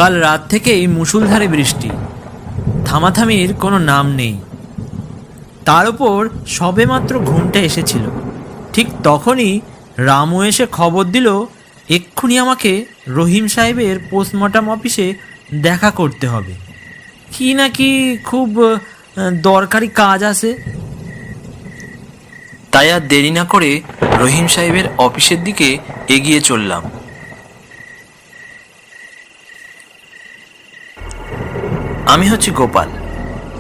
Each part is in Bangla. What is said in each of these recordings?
কাল রাত থেকেই মুষলধারে বৃষ্টি, থামাথামির কোনো নাম নেই। তার উপর সবেমাত্র ঘুমটা এসেছিল। ঠিক তখনই রামু এসে খবর দিল এক্ষুনি আমাকে রহিম সাহেবের পোস্টমর্টম অফিসে দেখা করতে হবে, কি নাকি খুব দরকারি কাজ আছে। তাই আর দেরি না করে রহিম সাহেবের অফিসের দিকে এগিয়ে চললাম। আমি হচ্ছি গোপাল,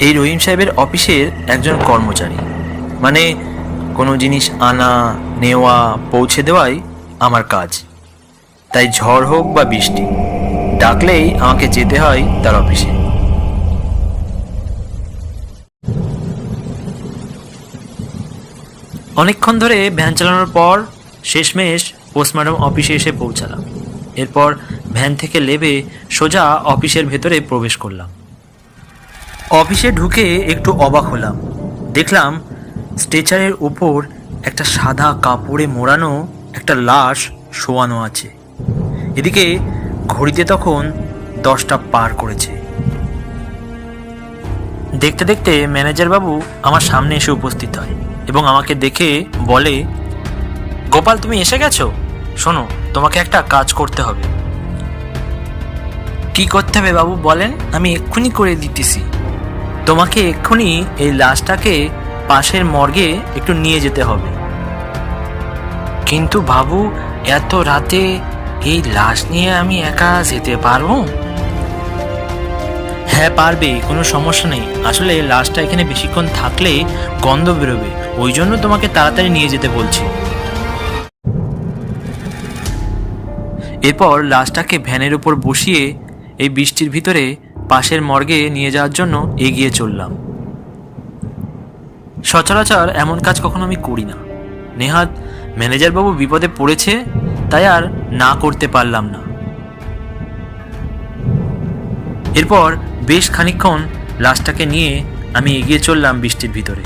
এই রহিম সাহেবের অফিসের একজন কর্মচারী। মানে কোনো জিনিস আনা নেওয়া পৌঁছে দেওয়াই আমার কাজ। তাই ঝড় হোক বা বৃষ্টি, ডাকলেই আমাকে যেতে হয় তার অফিসে। অনেকক্ষণ ধরে ভ্যান চালানোর পর শেষমেশ পোস্টমর্টম অফিসে এসে পৌঁছালাম। এরপর ভ্যান থেকে নেমে সোজা অফিসের ভেতরে প্রবেশ করলাম। অফিসে ঢুকে একটু অবাক হলাম। দেখলাম স্ট্রেচারের উপর একটা সাদা কাপড়ে মোড়ানো একটা লাশ শোয়ানো আছে। এদিকে ঘড়িতে তখন 10টা পার করেছে। দেখতে দেখতে ম্যানেজার বাবু আমার সামনে এসে উপস্থিত হয় এবং আমাকে দেখে বলে, গোপাল তুমি এসে গেছো? শোনো, তোমাকে একটা কাজ করতে হবে। কি করতে হবে বাবু বলেন, আমি এক্ষুনি করে দিতেছি। তোমাকে এক্ষুনি এই লাশটাকে পাশের মর্গে একটু নিয়ে যেতে হবে। কিন্তু বাবু, এত রাতে এই লাশ নিয়ে আমি একা যেতে পারবো? হ্যাঁ পারবে, কোনো সমস্যা নেই। আসলে লাশটা এখানে বেশিক্ষণ থাকলে গন্ধ বেরোবে, ওই জন্য তোমাকে তাড়াতাড়ি নিয়ে যেতে বলছি। এরপর লাশটাকে ভ্যানের উপর বসিয়ে এই বৃষ্টির ভিতরে পাশের মর্গে নিয়ে যাওয়ার জন্য এগিয়ে চললাম। সচরাচর এমন কাজ কখনো আমি করি না। নেহাত ম্যানেজারবাবু বিপদে পড়েছে, তাই আর না করতে পারলাম না। এরপর বেশ খানিকক্ষণ লাশটাকে নিয়ে আমি এগিয়ে চললাম বৃষ্টির ভিতরে।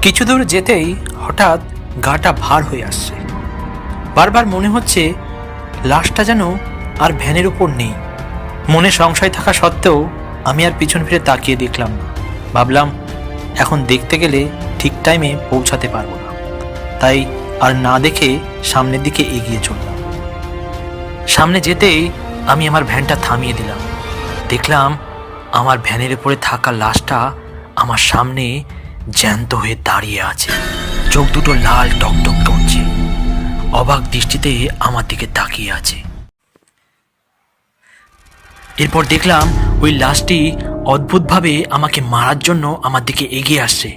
কিছু দূর যেতেই হঠাৎ গাটা ভার হয়ে আসছে। বারবার মনে হচ্ছে লাশটা যেন আর ভ্যানের উপর নেই। মনে সংশয় থাকা সত্ত্বেও আমি আর পিছন ফিরে তাকিয়ে দেখলাম না। ভাবলাম এখন দেখতে গেলে ঠিক টাইমে পৌঁছাতে পারবো না, তাই আর না দেখে সামনের দিকে এগিয়ে চললাম। সামনে যেতেই আমি আমার ভ্যানটা থামিয়ে দিলাম। দেখলাম আমার ভ্যানের উপরে থাকা লাশটা আমার সামনে জ্যান্ত হয়ে দাঁড়িয়ে আছে। চোখ দুটো লাল টকটক করছে, অবাক দৃষ্টিতে আমার দিকে তাকিয়ে আছে। এরপর দেখলাম ওই লাশটি অদ্ভুতভাবে আমাকে মারার জন্য আমার দিকে এগিয়ে আসছে।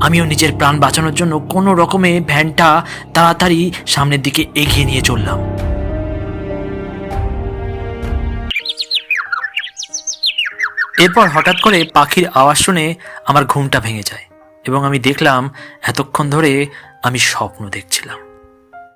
আমিও নিজের প্রাণ বাঁচানোর জন্য কোনো রকমে ভ্যানটা তাড়াতাড়ি সামনের দিকে এগিয়ে নিয়ে চললাম। এরপর হঠাৎ করে পাখির আওয়াজ শুনে আমার ঘুমটা ভেঙে যায় এবং আমি দেখলাম এতক্ষণ ধরে আমি স্বপ্ন দেখছিলাম।